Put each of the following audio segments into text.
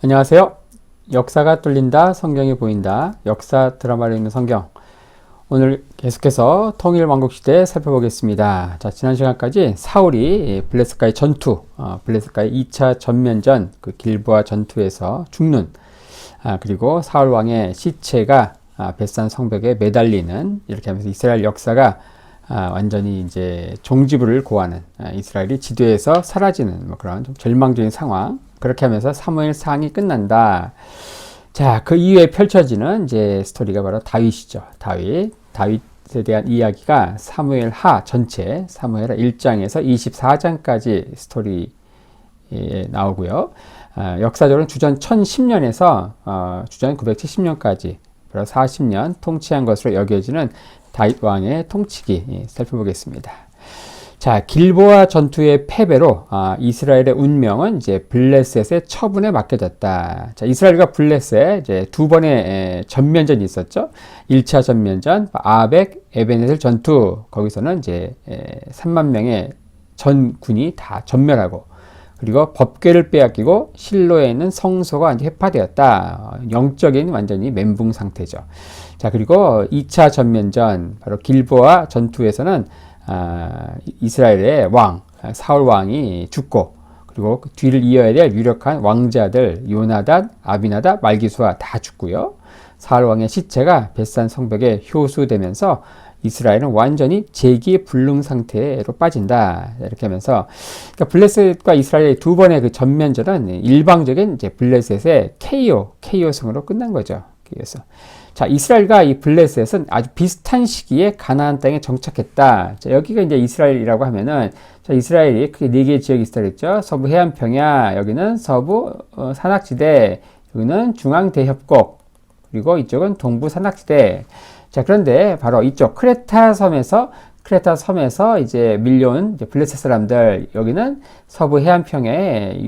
안녕하세요. 역사가 뚫린다, 성경이 보인다. 역사 드라마를 읽는 성경. 오늘 계속해서 통일왕국시대 살펴보겠습니다. 자, 지난 시간까지 사울이 블레셋과의 전투, 블레셋과의 2차 전면전, 그 길보아 전투에서 죽는, 그리고 사울 왕의 시체가 벳산 성벽에 매달리는, 이렇게 하면서 이스라엘 역사가 완전히 이제 종지부를 고하는, 이스라엘이 지도에서 사라지는 뭐 그런 좀 절망적인 상황. 그렇게 하면서 사무엘 상이 끝난다. 자, 그 이후에 펼쳐지는 이제 스토리가 바로 다윗이죠. 다윗에 대한 이야기가 사무엘 하 전체, 사무엘 하 1장에서 24장까지 스토리에 나오고요. 역사적으로는 주전 1010년에서 주전 970년까지 40년 통치한 것으로 여겨지는 다윗 왕의 통치기 살펴보겠습니다. 자, 길보아 전투의 패배로 이스라엘의 운명은 이제 블레셋의 처분에 맡겨졌다. 자, 이스라엘과 블레셋 이제 두 번의 전면전이 있었죠. 1차 전면전 아벡 에베네셀 전투, 거기서는 이제 3만 명의 전군이 다 전멸하고, 그리고 법궤를 빼앗기고 실로에 있는 성소가 이제 회파되었다. 영적인 완전히 멘붕 상태죠. 자, 그리고 2차 전면전 바로 길보아 전투에서는 이스라엘의 왕 사울 왕이 죽고, 그리고 그 뒤를 이어야 될 유력한 왕자들 요나단, 아비나답, 말기수아 다 죽고요. 사울 왕의 시체가 벳산 성벽에 효수되면서 이스라엘은 완전히 재기불능 상태로 빠진다. 이렇게 하면서, 그러니까 블레셋과 이스라엘의 두 번의 그 전면전은 일방적인 이제 블레셋의 KO승으로 끝난 거죠. 그래서 자, 이스라엘과 이 블레셋은 아주 비슷한 시기에 가나안 땅에 정착했다. 자, 여기가 이제 이스라엘이라고 하면은, 자, 이스라엘이 크게 네 개의 지역이 있다 그랬죠. 서부 해안 평야, 여기는 서부 산악지대, 여기는 중앙 대협곡, 그리고 이쪽은 동부 산악지대. 자, 그런데 바로 이쪽 크레타 섬에서 이제 밀려온 이제 블레셋 사람들, 여기는 서부 해안 평야의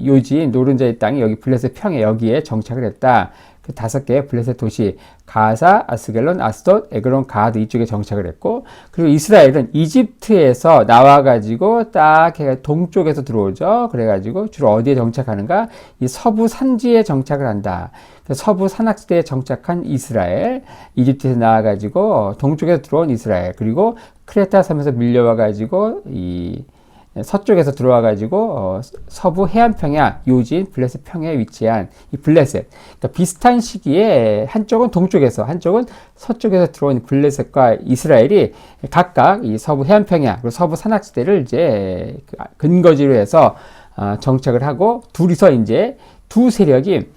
요지인 노른자의 땅이 여기 블레셋 평야 여기에 정착을 했다. 그 5개의 블레셋 도시 가사, 아스겔론, 아스돗, 에그론, 가드 이쪽에 정착을 했고, 그리고 이스라엘은 이집트에서 나와가지고 딱 동쪽에서 들어오죠. 그래가지고 주로 어디에 정착하는가? 이 서부 산지에 정착을 한다. 서부 산악지대에 정착한 이스라엘, 이집트에서 나와가지고 동쪽에서 들어온 이스라엘, 그리고 크레타 섬에서 밀려와가지고 이 서쪽에서 들어와가지고 서부 해안평야 요지인 블레셋 평야에 위치한 이 블레셋. 그러니까 비슷한 시기에 한쪽은 동쪽에서, 한쪽은 서쪽에서 들어온 블레셋과 이스라엘이 각각 이 서부 해안평야 그리고 서부 산악지대를 이제 근거지로 해서 정착을 하고, 둘이서 이제 두 세력이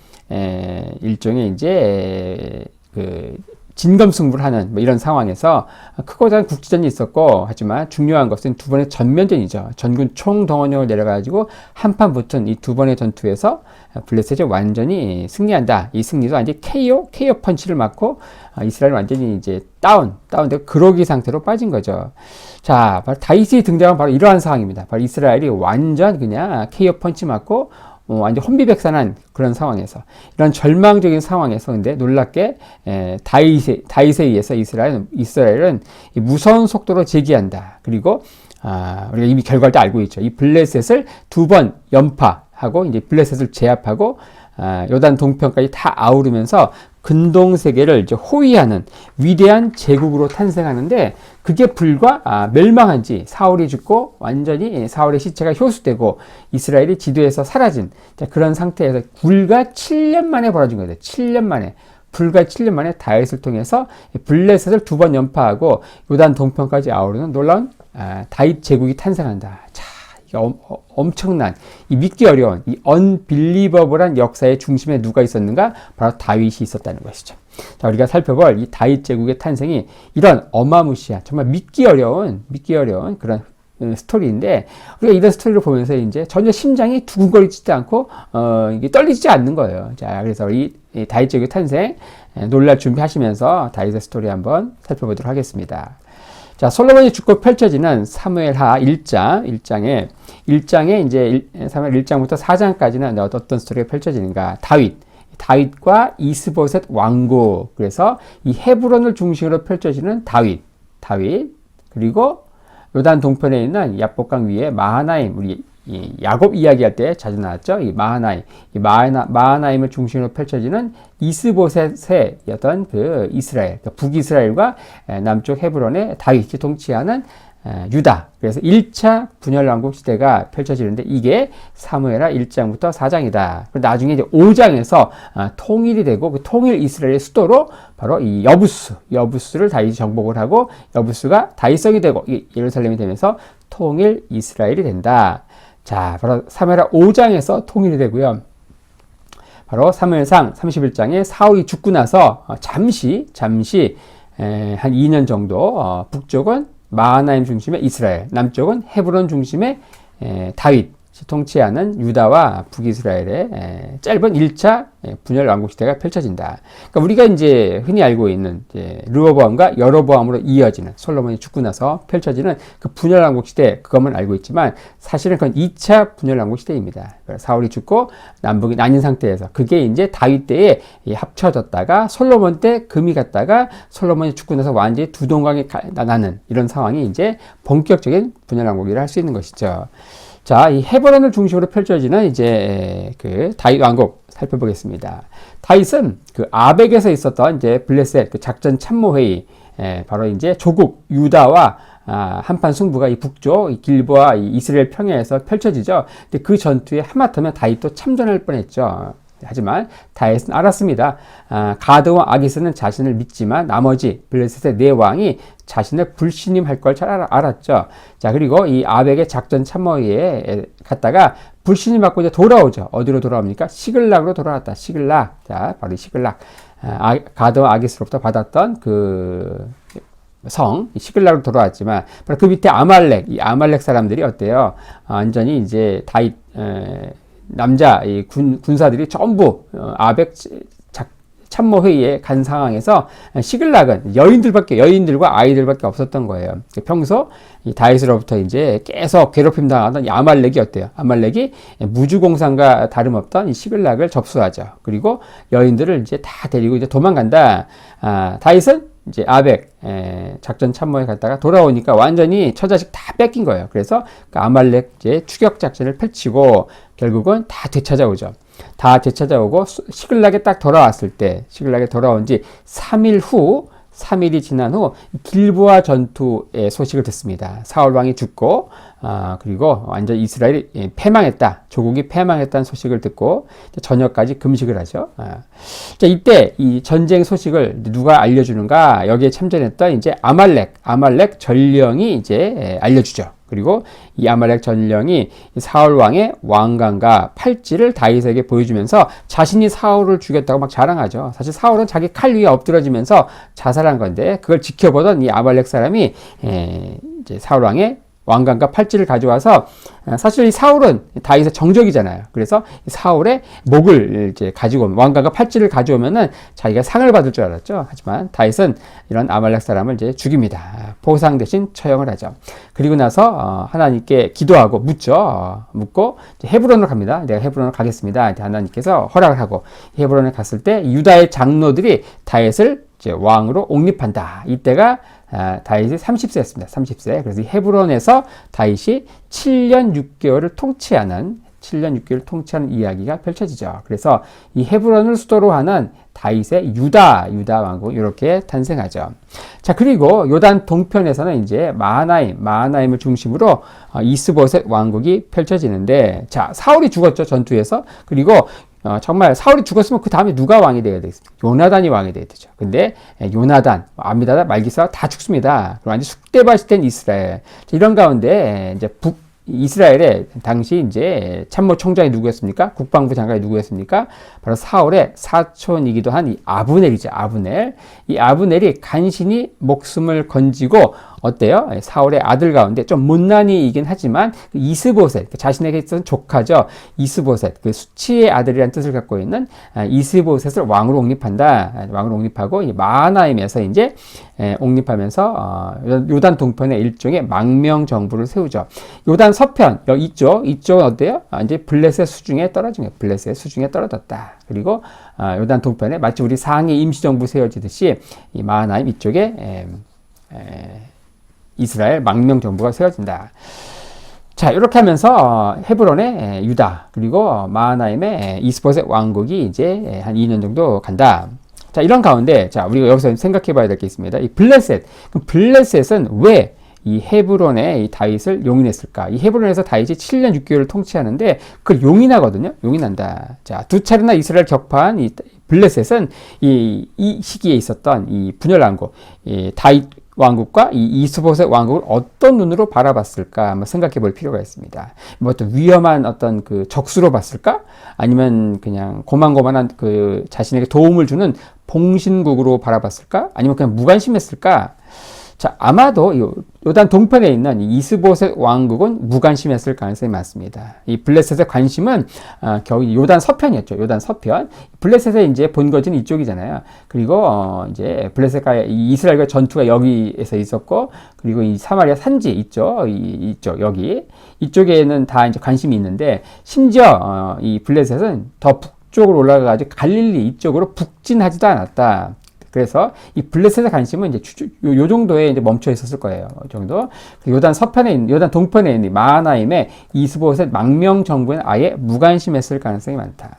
일종의 이제 그 진검승부를 하는 뭐 이런 상황에서 크고 작은 국지전이 있었고, 하지만 중요한 것은 두 번의 전면전이죠. 전군 총동원령을 내려가지고 한판 붙은 이 두 번의 전투에서 블레셋이 완전히 승리한다. 이 승리도 완전히 KO 펀치를 맞고 이스라엘은 완전히 이제 다운되고 그러기 상태로 빠진 거죠. 자, 바로 다윗이 등장한 바로 이러한 상황입니다. 바로 이스라엘이 완전 그냥 KO 펀치 맞고 완전 혼비백산한 그런 상황에서, 이런 절망적인 상황에서 근데 놀랍게 다윗에 의해서 이스라엘은 무서운 속도로 재기한다. 그리고 우리가 이미 결과를 다 알고 있죠. 이 블레셋을 두 번 연파하고 이제 블레셋을 제압하고 요단 동편까지 다 아우르면서 근동세계를 이제 호위하는 위대한 제국으로 탄생하는데, 그게 불과 멸망한 지 사울이 죽고 완전히 사울의 시체가 효수되고 이스라엘이 지도에서 사라진, 자, 그런 상태에서 불과 7년 만에 벌어진 거예요. 7년 만에. 불과 7년 만에 다윗을 통해서 블레셋을 두 번 연파하고 요단 동편까지 아우르는 놀라운 다윗 제국이 탄생한다. 자, 엄청난, 이 믿기 어려운, 이 unbelievable한 역사의 중심에 누가 있었는가? 바로 다윗이 있었다는 것이죠. 자, 우리가 살펴볼 이 다윗 제국의 탄생이 이런 어마무시한, 정말 믿기 어려운 그런 스토리인데, 우리가 이런 스토리를 보면서 이제 전혀 심장이 두근거리지도 않고, 이게 떨리지 않는 거예요. 자, 그래서 이 다윗 제국의 탄생, 놀랄 준비하시면서 다윗의 스토리 한번 살펴보도록 하겠습니다. 자, 솔로몬이 죽고 펼쳐지는 사무엘하 1장에 이제 사무엘 1장부터 4장까지는 어떤 스토리가 펼쳐지는가? 다윗과 이스보셋 왕국. 그래서 이 헤브론을 중심으로 펼쳐지는 다윗, 그리고 요단 동편에 있는 야복강 위에 마하나임, 우리 이 야곱 이야기할 때 자주 나왔죠. 이 마하나임, 마하나임을 중심으로 펼쳐지는 이스보셋의 어떤 그 이스라엘, 그러니까 북이스라엘과 남쪽 헤브론의 다윗이 통치하는 유다. 그래서 1차 분열 왕국 시대가 펼쳐지는데 이게 사무엘하 1장부터 4장이다. 나중에 이제 5장에서 통일이 되고 그 통일 이스라엘의 수도로 바로 이 여부스를 다윗이 정복을 하고 여부스가 다윗성이 되고 예루살렘이 되면서 통일 이스라엘이 된다. 자, 바로 사무엘하 5장에서 통일이 되고요. 바로 사무엘상 31장에 사울이 죽고 나서 잠시 한 2년 정도 북쪽은 마하나임 중심의 이스라엘, 남쪽은 헤브론 중심의 다윗 통치하는 유다와 북이스라엘의 짧은 1차 분열 왕국 시대가 펼쳐진다. 그러니까 우리가 이제 흔히 알고 있는 르호보암과 여로보암으로 이어지는 솔로몬이 죽고 나서 펼쳐지는 그 분열 왕국 시대 그것만 알고 있지만 사실은 그건 2차 분열 왕국 시대입니다. 사울이 죽고 남북이 나뉜 상태에서 그게 이제 다윗 때에 합쳐졌다가 솔로몬 때 금이 갔다가 솔로몬이 죽고 나서 완전히 두 동강이 나는 이런 상황이 이제 본격적인 분열 왕국이라 할 수 있는 것이죠. 자, 이 헤브론을 중심으로 펼쳐지는 이제 그 다윗 왕국 살펴보겠습니다. 다윗은 그 아벡에서 있었던 이제 블레셋 그 작전 참모 회의, 바로 이제 조국 유다와 한판 승부가 이 북쪽 이 길보아 이 이스라엘 평야에서 펼쳐지죠. 근데 그 전투에 하마터면 다윗도 참전할 뻔했죠. 하지만 다윗은 알았습니다. 가드와 아기스는 자신을 믿지만 나머지 블레셋의 네 왕이 자신을 불신임할 걸 잘 알았죠. 자, 그리고 이 아벡의 작전 참모회에 갔다가 불신임 받고 이제 돌아오죠. 어디로 돌아옵니까? 시글락으로 돌아왔다. 시글락. 자, 바로 시글락. 가드와 아기스로부터 받았던 그 시글락으로 돌아왔지만 바로 그 밑에 아말렉, 이 아말렉 사람들이 어때요? 완전히 이제 다윗 남자 이 군사들이 전부 아벡 참모회의에 간 상황에서 시글락은 여인들과 아이들밖에 없었던 거예요. 평소 이 다윗으로부터 이제 계속 괴롭힘 당하던 이 아말렉이 어때요? 아말렉이 무주공산과 다름없던 이 시글락을 접수하죠. 그리고 여인들을 이제 다 데리고 이제 도망간다. 다윗은 이제 아벡 작전 참모에 갔다가 돌아오니까 완전히 처자식 다 뺏긴 거예요. 그래서 그 아말렉 이제 추격 작전을 펼치고 결국은 다 되찾아오죠. 다 되찾아오고 시글락에 딱 돌아왔을 때 시글락에 돌아온 지 3일이 지난 후 길보아 전투의 소식을 듣습니다. 사울 왕이 죽고 그리고 완전 이스라엘이 패망했다. 조국이 패망했다는 소식을 듣고 저녁까지 금식을 하죠. 자, 이때 이 전쟁 소식을 누가 알려주는가? 여기에 참전했던 이제 아말렉 전령이 이제 알려주죠. 그리고 이 아말렉 전령이 사울 왕의 왕관과 팔찌를 다윗에게 보여주면서 자신이 사울을 죽였다고 막 자랑하죠. 사실 사울은 자기 칼 위에 엎드러지면서 자살한 건데 그걸 지켜보던 이 아말렉 사람이 이제 사울 왕의 왕관과 팔찌를 가져와서 사실 이 사울은 다윗의 정적이잖아요. 그래서 사울의 목을 이제 가지고 오면 왕관과 팔찌를 가져오면은 자기가 상을 받을 줄 알았죠. 하지만 다윗은 이런 아말렉 사람을 이제 죽입니다. 보상 대신 처형을 하죠. 그리고 나서 하나님께 기도하고 묻고 이제 헤브론으로 갑니다. 내가 헤브론으로 가겠습니다. 하나님께서 허락을 하고 헤브론에 갔을 때 유다의 장로들이 다윗을 이제 왕으로 옹립한다. 이때가 다윗이 30세였습니다. 30세. 그래서 헤브론에서 다윗이 7년 6개월을 통치하는 이야기가 펼쳐지죠. 그래서 이 헤브론을 수도로 하는 다윗의 유다 왕국 이렇게 탄생하죠. 자, 그리고 요단 동편에서는 이제 마하나임을 중심으로 이스보셋 왕국이 펼쳐지는데, 자, 사울이 죽었죠, 전투에서. 그리고 정말 사울이 죽었으면 그 다음에 누가 왕이 되어야 되겠습니까? 요나단이 왕이 되어야 되죠. 근데 요나단, 아미다다, 말기사가 다 죽습니다. 그리고 완전 쑥대밭이 이스라엘. 이런 가운데 이제 이스라엘의 당시 이제 참모총장이 누구였습니까? 국방부 장관이 누구였습니까? 바로 사울의 사촌이기도 한 이 아브넬이죠. 이 아브넬이 간신히 목숨을 건지고 어때요? 사울의 아들 가운데 좀 못난이이긴 하지만 이스보셋, 자신에게 있었던 조카죠. 이스보셋, 그 수치의 아들이라는 뜻을 갖고 있는 이스보셋을 왕으로 옹립한다. 왕으로 옹립하고 이 마하나임에서 이제 옹립하면서 요단 동편에 일종의 망명 정부를 세우죠. 요단 서편 이쪽은 어때요? 이제 블레셋 수중에 떨어진 거예요. 블레셋 수중에 떨어졌다. 그리고 요단 동편에 마치 우리 상해 임시정부 세워지듯이 이 마하나임 이쪽에 이스라엘 망명 정부가 세워진다. 자, 이렇게 하면서 헤브론의 유다 그리고 마하나임의 이스보셋 왕국이 이제 한 2년 정도 간다. 자, 이런 가운데 자, 우리가 여기서 생각해 봐야 될 게 있습니다. 이 블레셋. 그럼 블레셋은 왜 이 헤브론의 이 다윗을 용인했을까? 이 헤브론에서 다윗이 7년 6개월을 통치하는데 그걸 용인하거든요. 용인한다. 자, 두 차례나 이스라엘 격파한 이 블레셋은 이 시기에 있었던 이 분열 왕국, 이 다윗 왕국과 이 이스보셋 왕국을 어떤 눈으로 바라봤을까 한번 생각해 볼 필요가 있습니다. 뭐 어떤 위험한 어떤 그 적수로 봤을까? 아니면 그냥 고만고만한 그 자신에게 도움을 주는 봉신국으로 바라봤을까? 아니면 그냥 무관심했을까? 자, 아마도 요단 동편에 있는 이 이스보셋 왕국은 무관심했을 가능성이 많습니다. 이 블레셋의 관심은 겨우 요단 서편이었죠. 요단 서편. 블레셋의 이제 본거지는 이쪽이잖아요. 그리고 이제 블레셋과 이스라엘과 전투가 여기에서 있었고, 그리고 이 사마리아 산지 있죠. 이쪽 여기 이쪽에는 다 이제 관심이 있는데, 심지어 이 블레셋은 더 북쪽으로 올라가가지고 갈릴리 이쪽으로 북진하지도 않았다. 그래서 이 블레셋의 관심은 이제 요 정도에 이제 멈춰 있었을 거예요. 이 정도. 요단 서편에 있는, 요단 동편에 있는 마하나임의 이스보셋 망명 정부는 아예 무관심했을 가능성이 많다.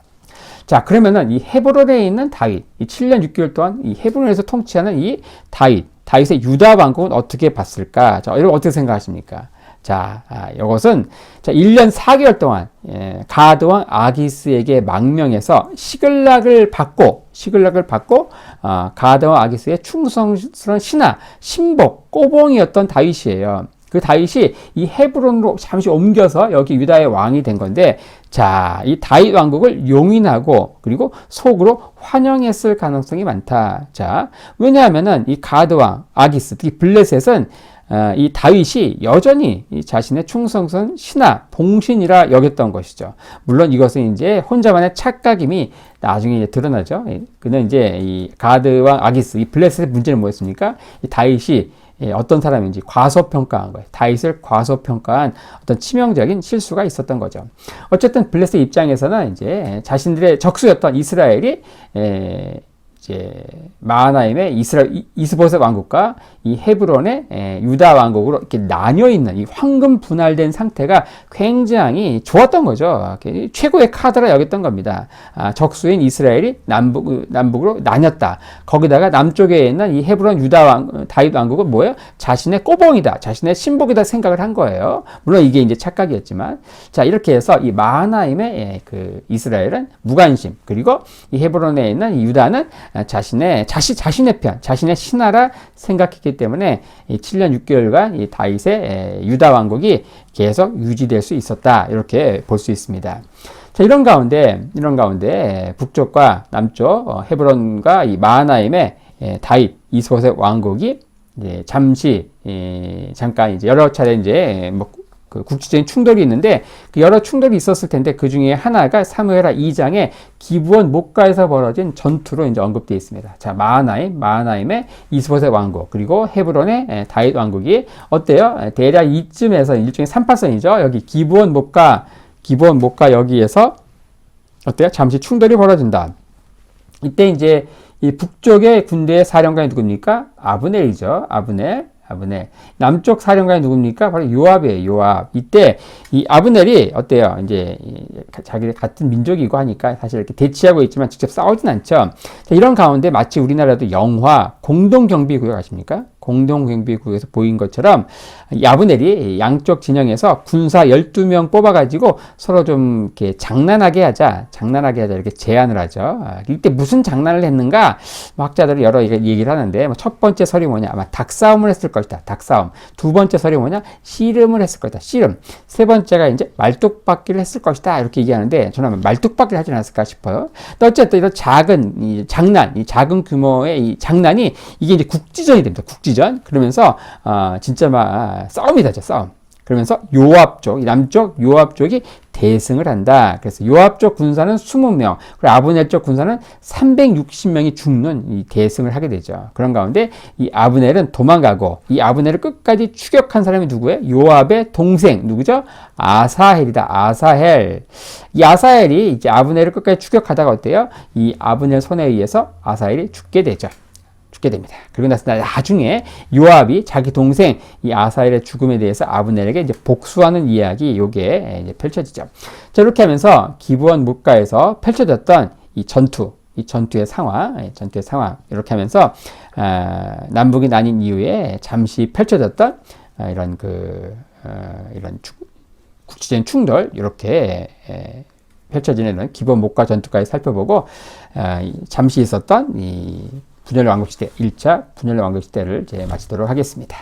자, 그러면은 이 헤브론에 있는 다윗, 이 7년 6개월 동안 이 헤브론에서 통치하는 이 다윗의 유다 왕국은 어떻게 봤을까? 자, 여러분 어떻게 생각하십니까? 자, 이것은 1년 4개월 동안 가드 왕 아기스에게 망명해서 시글락을 받고 가드 왕 아기스의 충성스러운 신하, 신복, 꼬봉이었던 다윗이에요. 그 다윗이 이 헤브론으로 잠시 옮겨서 여기 유다의 왕이 된 건데, 자, 이 다윗 왕국을 용인하고 그리고 속으로 환영했을 가능성이 많다. 자, 왜냐하면은 이 가드 왕 아기스, 특히 블레셋은 이 다윗이 여전히 이 자신의 충성스러운 신하, 봉신이라 여겼던 것이죠. 물론 이것은 이제 혼자만의 착각임이 나중에 이제 드러나죠. 그는 이제 이 가드 왕 아기스, 이 블레셋의 문제는 뭐였습니까? 이 다윗이 어떤 사람인지 과소평가한 거예요. 다윗을 과소평가한 어떤 치명적인 실수가 있었던 거죠. 어쨌든 블레셋 입장에서는 이제 자신들의 적수였던 이스라엘이 이제 마하나임의 이스보셋 왕국과 이 헤브론의 유다 왕국으로 이렇게 나뉘어 있는 이 황금 분할된 상태가 굉장히 좋았던 거죠. 최고의 카드라 여겼던 겁니다. 적수인 이스라엘이 남북으로 나뉘었다. 거기다가 남쪽에 있는 이 헤브론 다윗 왕국은 뭐예요? 자신의 꼬봉이다, 자신의 신복이다 생각을 한 거예요. 물론 이게 이제 착각이었지만, 자, 이렇게 해서 이 마하나임의 그 이스라엘은 무관심, 그리고 이 헤브론에 있는 이 유다는 자신의 편, 자신의 신하라 생각했기 때문에 이 7년 6개월간 이 다윗의 유다 왕국이 계속 유지될 수 있었다. 이렇게 볼 수 있습니다. 자, 이런 가운데 북쪽과 남쪽 헤브론과 이 마하나임의 다윗 이스보셋 왕국이 이제 잠깐 이제 여러 차례 이제 그 국지적인 충돌이 있는데, 그 여러 충돌이 있었을 텐데 그 중에 하나가 사무엘하 2장에 기브온 목가에서 벌어진 전투로 이제 언급되어 있습니다. 자, 마하나임의 이스보셋 왕국, 그리고 헤브론의 다윗 왕국이 어때요? 대략 이쯤에서 일종의 38선이죠. 여기 기브온 목가 여기에서 어때요? 잠시 충돌이 벌어진다. 이때 이제 이 북쪽의 군대의 사령관이 누굽니까? 아브넬이죠. 아브넬. 남쪽 사령관이 누굽니까? 바로 요압이에요. 요압. 이때 이 아브넬이 어때요? 이제 자기들 같은 민족이고 하니까 사실 이렇게 대치하고 있지만 직접 싸우진 않죠. 자, 이런 가운데 마치 우리나라도 영화 공동경비구역 아십니까? 공동경비구역에서 보인 것처럼 아브넬이 양쪽 진영에서 군사 12명 뽑아가지고 서로 좀 이렇게 장난하게 하자 이렇게 제안을 하죠. 이때 무슨 장난을 했는가? 학자들이 여러 얘기를 하는데, 첫 번째 설이 뭐냐? 아마 닭싸움을 했을 것이다. 닭싸움. 두 번째 설이 뭐냐? 씨름을 했을 것이다. 씨름. 세 번째가 이제 말뚝박기를 했을 것이다. 이렇게 얘기하는데, 저는 말뚝박기를 하지 않았을까 싶어요. 또 어쨌든 이런 작은 작은 규모의 이 장난이 이게 이제 국지전이 됩니다. 국지전. 그러면서 진짜 막 싸움이 되죠. 싸움. 그러면서 요압 쪽, 남쪽 요압 쪽이 대승을 한다. 그래서 요압 쪽 군사는 20명, 그리고 아브넬 쪽 군사는 360명이 죽는 이 대승을 하게 되죠. 그런 가운데 이 아브넬은 도망가고, 이 아브넬을 끝까지 추격한 사람이 누구예요? 요압의 동생, 누구죠? 아사헬이다. 아사헬. 이 아사헬이 이제 아브넬을 끝까지 추격하다가 어때요? 이 아브넬 손에 의해서 아사헬이 죽게 되죠. 죽게 됩니다. 그리고 나중에 요압이 자기 동생 이 아사엘의 죽음에 대해서 아브넬에게 이제 복수하는 이야기 요게 이제 펼쳐지죠. 자, 이렇게 하면서 기브온 물가에서 펼쳐졌던 이 전투의 상황 이렇게 하면서 남북이 나뉜 이후에 잠시 펼쳐졌던 이런 국지적인 충돌 이렇게 펼쳐지는 이런 기브온 목과 전투까지 살펴보고 잠시 있었던 이 분열 왕국 시대 1차 분열 왕국 시대를 이제 마치도록 하겠습니다.